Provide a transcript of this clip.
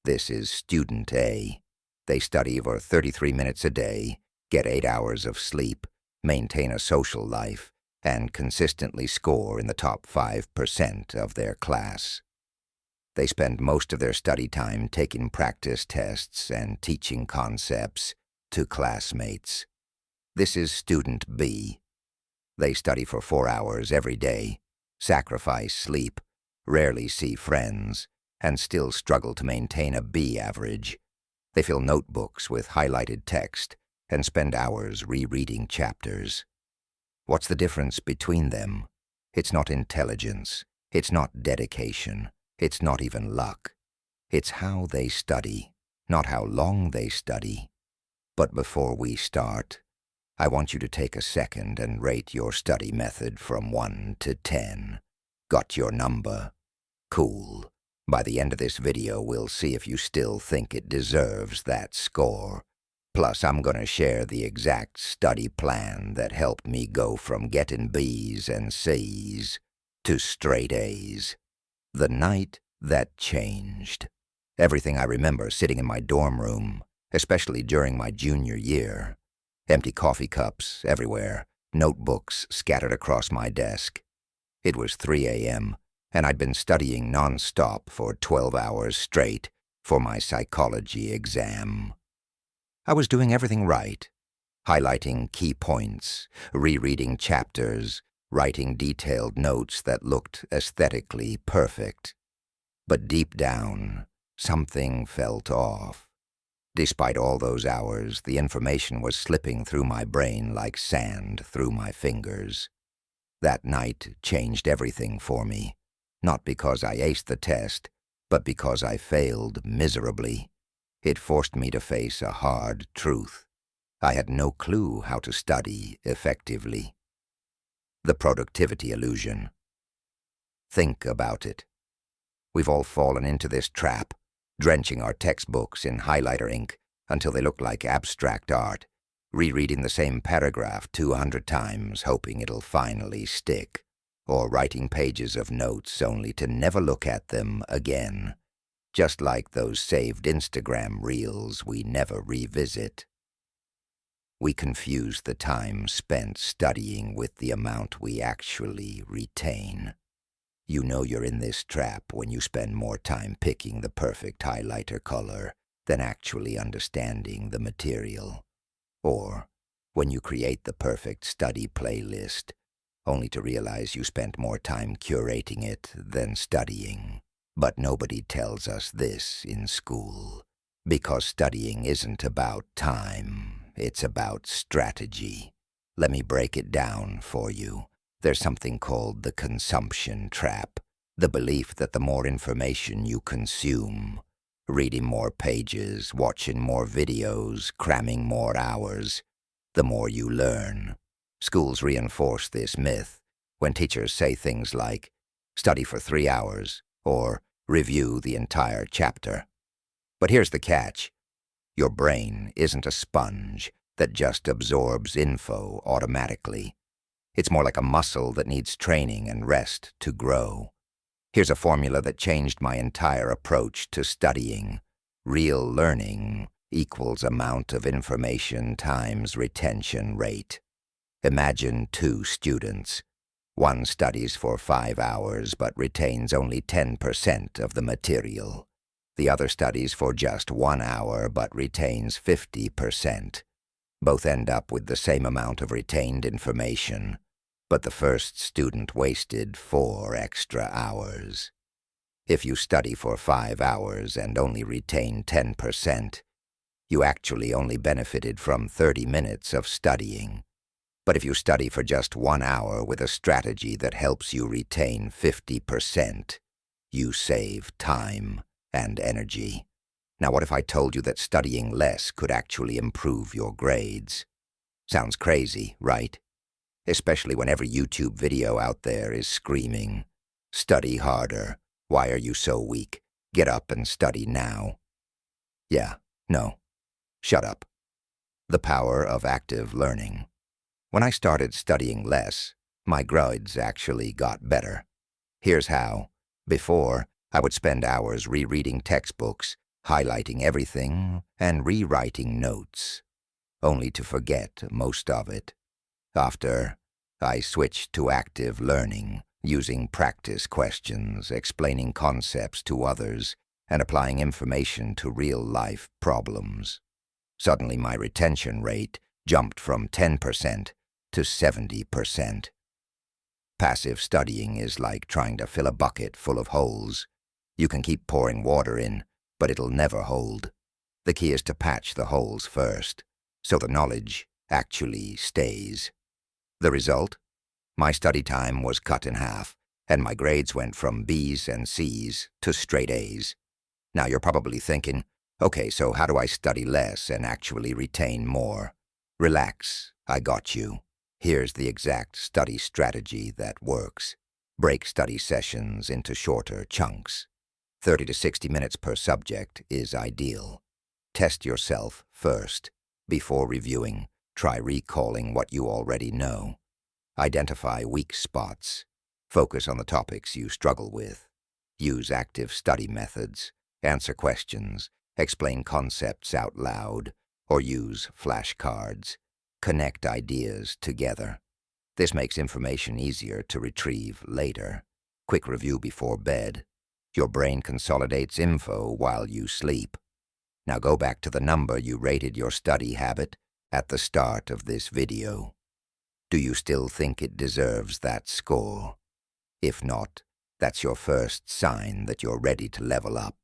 This is Student A. They study for 33 minutes a day, get 8 hours of sleep, maintain a social life, and consistently score in the top 5% of their class. They spend most of their study time taking practice tests and teaching concepts to classmates. This is Student B. They study for 4 hours every day, sacrifice sleep, rarely see friends, and still struggle to maintain a B average. They fill notebooks with highlighted text and spend hours rereading chapters. What's the difference between them? It's not intelligence, it's not dedication, it's not even luck. It's how they study, not how long they study. But before we start, I want you to take a second and rate your study method from 1 to 10. Got your number? Cool. By the end of this video, we'll see if you still think it deserves that score. Plus, I'm gonna share the exact study plan that helped me go from getting B's and C's to straight A's. The night that changed. Everything I remember sitting in my dorm room, especially during my junior year. Empty coffee cups everywhere, notebooks scattered across my desk. It was 3 a.m., and I'd been studying non-stop for 12 hours straight for my psychology exam. I was doing everything right, highlighting key points, rereading chapters, writing detailed notes that looked aesthetically perfect. But deep down, something felt off. Despite all those hours, the information was slipping through my brain like sand through my fingers. That night changed everything for me. Not because I aced the test, but because I failed miserably. It forced me to face a hard truth. I had no clue how to study effectively. The productivity illusion. Think about it. We've all fallen into this trap, drenching our textbooks in highlighter ink until they look like abstract art, rereading the same paragraph 200 times, hoping it'll finally stick. Or writing pages of notes only to never look at them again, just like those saved Instagram reels we never revisit. We confuse the time spent studying with the amount we actually retain. You know you're in this trap when you spend more time picking the perfect highlighter color than actually understanding the material. Or when you create the perfect study playlist, only to realize you spent more time curating it than studying. But nobody tells us this in school, because studying isn't about time, it's about strategy. Let me break it down for you. There's something called the consumption trap, the belief that the more information you consume, reading more pages, watching more videos, cramming more hours, the more you learn. Schools reinforce this myth when teachers say things like, study for 3 hours, or review the entire chapter. But here's the catch. Your brain isn't a sponge that just absorbs info automatically. It's more like a muscle that needs training and rest to grow. Here's a formula that changed my entire approach to studying. Real learning equals amount of information times retention rate. Imagine 2 students. One studies for 5 hours but retains only 10% of the material. The other studies for just 1 hour but retains 50%. Both end up with the same amount of retained information, but the first student wasted 4 extra hours. If you study for 5 hours and only retain 10%, you actually only benefited from 30 minutes of studying. But if you study for just 1 hour with a strategy that helps you retain 50%, you save time and energy. Now, what if I told you that studying less could actually improve your grades? Sounds crazy, right? Especially when every YouTube video out there is screaming, "Study harder. Why are you so weak? Get up and study now." Yeah, no. Shut up. The power of active learning. When I started studying less, my grades actually got better. Here's how. Before, I would spend hours rereading textbooks, highlighting everything and rewriting notes, only to forget most of it. After, I switched to active learning, using practice questions, explaining concepts to others, and applying information to real-life problems. Suddenly my retention rate jumped from 10% to 70%. Passive studying is like trying to fill a bucket full of holes. You can keep pouring water in, but it'll never hold. The key is to patch the holes first, so the knowledge actually stays. The result? My study time was cut in half, and my grades went from B's and C's to straight A's. Now you're probably thinking, okay, so how do I study less and actually retain more? Relax, I got you. Here's the exact study strategy that works. Break study sessions into shorter chunks. 30 to 60 minutes per subject is ideal. Test yourself first. Before reviewing, try recalling what you already know. Identify weak spots. Focus on the topics you struggle with. Use active study methods. Answer questions. Explain concepts out loud. Or use flashcards. Connect ideas together. This makes information easier to retrieve later. Quick review before bed. Your brain consolidates info while you sleep. Now go back to the number you rated your study habit at the start of this video. Do you still think it deserves that score? If not, that's your first sign that you're ready to level up.